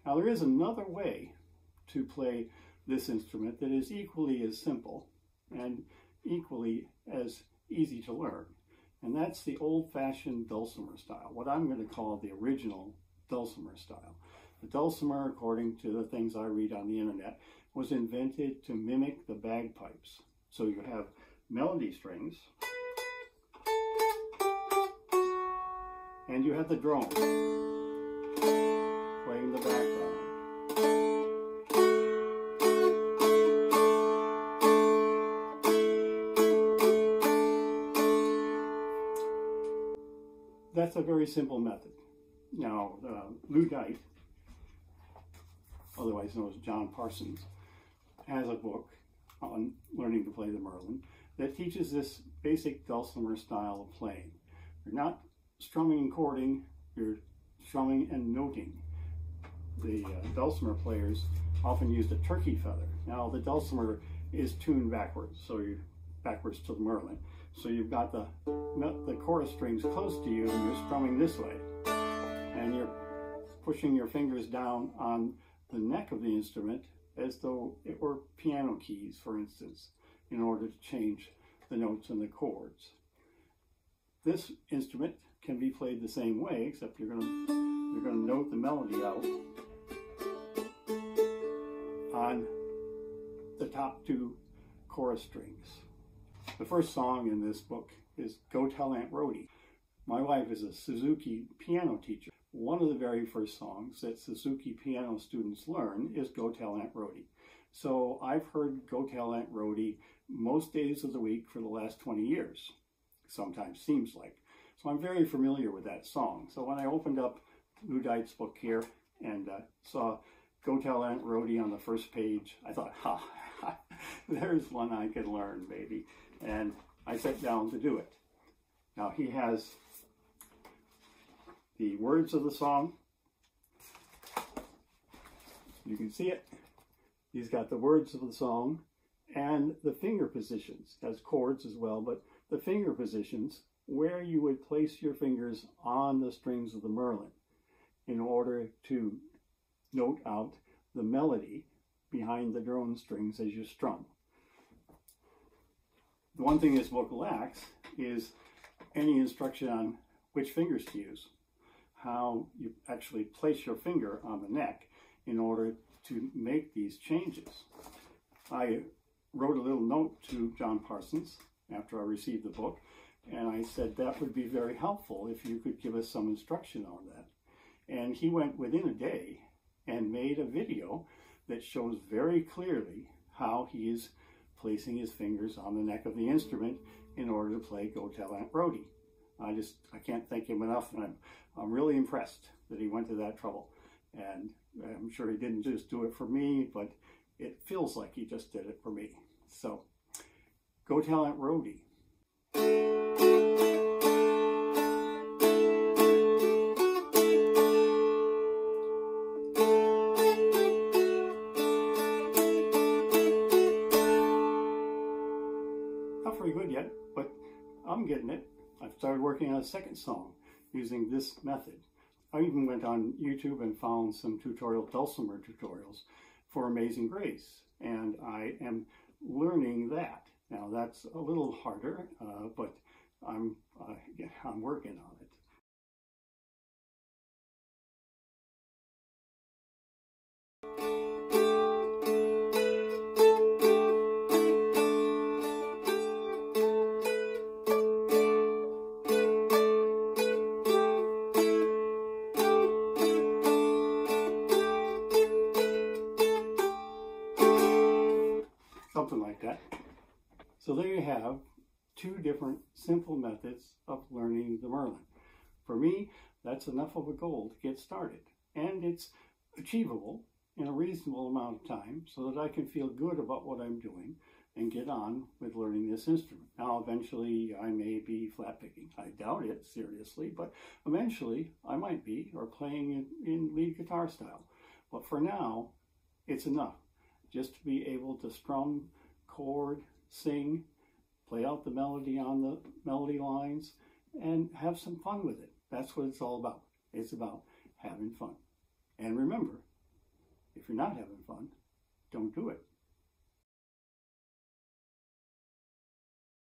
Now there is another way to play this instrument that is equally as simple and equally as easy to learn. And that's the old-fashioned dulcimer style, what I'm going to call the original dulcimer style. The dulcimer, according to the things I read on the internet, was invented to mimic the bagpipes. So you have melody strings, and you have the drone playing the background. That's a very simple method. Now, Lou Dite, otherwise known as John Parsons, has a book on learning to play the Merlin that teaches this basic dulcimer style of playing. You're not strumming and chording, you're strumming and noting. The dulcimer players often used a turkey feather. Now the dulcimer is tuned backwards, so you're backwards to the Merlin. So you've got the chorus strings close to you and you're strumming this way. And you're pushing your fingers down on the neck of the instrument as though it were piano keys, for instance, in order to change the notes and the chords. This instrument can be played the same way, except you're going to note the melody out on the top two chorus strings. The first song in this book is Go Tell Aunt Rhody. My wife is a Suzuki piano teacher. One of the very first songs that Suzuki piano students learn is Go Tell Aunt Rhody. So I've heard Go Tell Aunt Rhody most days of the week for the last 20 years. Sometimes seems like. So I'm very familiar with that song. So when I opened up Lou Dite's book here and saw Go Tell Aunt Rhody on the first page, I thought, ha, there's one I can learn, baby. And I sat down to do it. Now he has the words of the song. You can see it. He's got the words of the song and the finger positions. It has chords as well, but the finger positions where you would place your fingers on the strings of the Merlin in order to note out the melody behind the drone strings as you strum. The one thing this book lacks is any instruction on which fingers to use, how you actually place your finger on the neck in order to make these changes. I wrote a little note to John Parsons after I received the book, and I said that would be very helpful if you could give us some instruction on that. And he went within a day and made a video that shows very clearly how he is placing his fingers on the neck of the instrument in order to play Go Tell Aunt Rhody. I can't thank him enough, and I'm really impressed that he went to that trouble. And I'm sure he didn't just do it for me, but it feels like he just did it for me. So, Go Tell Aunt Rhody. Not very good yet, but I'm getting it. I've started working on a second song using this method. I even went on YouTube and found some dulcimer tutorials for Amazing Grace, and I am learning that. Now that's a little harder, but I'm working on it. Something like that. So there you have two different simple methods of learning the Merlin. For me, that's enough of a goal to get started. And it's achievable in a reasonable amount of time so that I can feel good about what I'm doing and get on with learning this instrument. Now, eventually, I may be flat picking. I doubt it, seriously, but eventually I might be, or playing in lead guitar style. But for now, it's enough just to be able to strum, chord, sing, play out the melody on the melody lines, and have some fun with it. That's what it's all about. It's about having fun. And remember, If you're not having fun, don't do it.